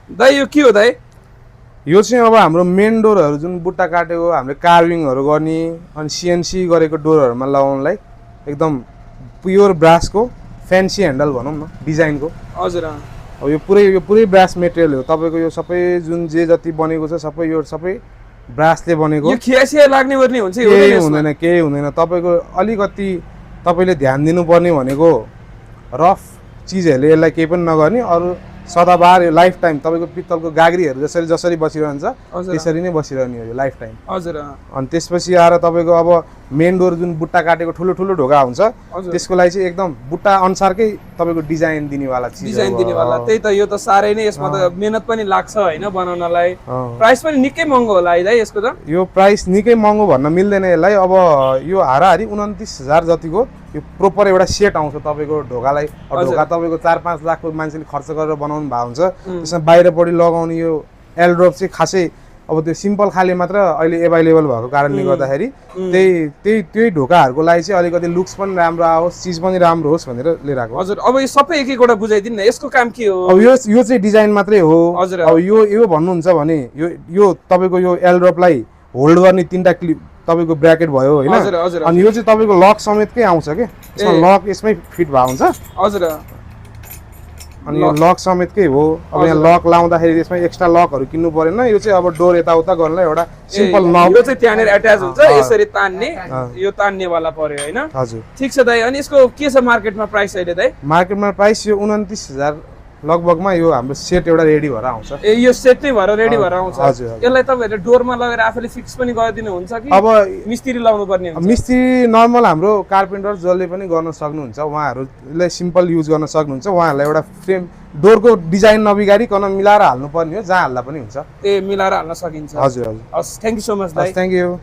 दाइ यो के हो दाइ? यो चाहिँ अब हाम्रो मेन डोरहरू जुन बुट्टा काटेको हामीले कार्भिङहरू गर्ने अनि सिएनसी गरेको डोरहरूमा लगाउनलाई एकदम प्योर ब्रासको फ्यान्सी ह्यान्डल भनौँ न डिजाइनको। हजुर अब यो पुरै ब्रास मेटेरियल हो तपाईँको। यो सबै जुन जे जति बनेको छ सबै ब्रासले बनेको। यो खियासिया लाग्ने वर्ने हुन्छ केही हुँदैन तपाईँको। अलिकति तपाईँले ध्यान दिनुपर्ने भनेको रफ चिजहरूले यसलाई केही पनि नगर्ने। अरू सदाबहार यो लाइफ टाइम तपाईँको पित्तलको गाग्रीहरू जसरी बसिरहन्छ त्यसरी नै बसिरहने हो यो लाइफ टाइम। हजुर। अनि त्यसपछि आएर तपाईँको अब मेन डोर जुन बुट्टा काटेको ठुलो ठुलो ढोका हुन्छ त्यसको लागि चाहिँ एकदम बुट्टा अनुसारकै तपाईँको डिजाइन दिनेवाला चिज। डिजाइन दिनेवाला त्यही त। यो त साह्रै नै यसमा त मेहनत पनि लाग्छ होइन बनाउनलाई। प्राइस पनि निकै महँगो होला है दाइ यसको त? यो प्राइस निकै महँगो भन्न मिल्दैन यसलाई। अब यो हाराहारी 29,000 जतिको यो प्रोपर एउटा सेट आउँछ तपाईँको ढोकालाई। ढोका तपाईँको 4-5 लाखको मान्छेले खर्च गरेर बनाउनु भएको हुन्छ। त्यसमा बाहिरपट्टि लगाउने यो एलड्रप चाहिँ खासै अब त्यो सिम्पल खाले मात्र अहिले एभाइलेबल भएको कारणले गर्दाखेरि त्यही ढोकाहरूको लागि चाहिँ अलिकति लुक्स पनि राम्रो आओस्, चिज पनि राम्रो होस् भनेर लिएर आएको। हजुर। अब यो सबै एक एकवटा बुझाइदिनु न, यसको काम के हो? अब यो चाहिँ डिजाइन मात्रै हो। अब यो भन्नुहुन्छ भने यो तपाईँको यो एलड्रपलाई होल्ड गर्ने 3टा क्लिप तपाईँको ब्र्याकेट भयो होइन। अनि यो चाहिँ तपाईँको लक समेतकै आउँछ के। यसमा लक यसमै फिट भएको हुन्छ। हजुर। अनि यो लक समेतकै हो। अब यहाँ लक लाउँदाखेरि त्यसमा एक्स्ट्रा लकहरू किन्नु परेन। यो चाहिँ अब डोर यताउता गर्नलाई एउटा सिम्पल नब। यो चाहिँ त्यहाँनिर एट्याच हुन्छ, यसरी तान्ने, यो तान्नेवाला पर्यो होइन? हजुर। ठिक छ दाइ। अनि यसको के छ मार्केटमा प्राइस अहिले दाइ? मार्केटमा प्राइस यो 29,000 लगभगमा यो हाम्रो सेट एउटा रेडी भएर आउँछ। ए यो सेट नै भएर रेडी भएर आउँछ? हजुर। यसलाई तपाईँहरूले डोरमा लगेर आफूले फिक्स पनि गरिदिनु हुन्छ कि अब मिस्त्री लाउनु पर्ने हुन्छ? मिस्त्री नर्मल हाम्रो कार्पेन्टर जसले पनि गर्न सक्नुहुन्छ, उहाँहरूलाई सिम्पल युज गर्न सक्नुहुन्छ। उहाँहरूलाई एउटा फ्रेम डोरको डिजाइन नबिगारिकन मिलाएर हाल्नु पर्ने हो, जहाँ हाल्दा पनि हुन्छ। ए मिलाएर हाल्न सकिन्छ? हजुर हजुर। हस्, थ्याङ्क यू सो मच दाइ। Thank you.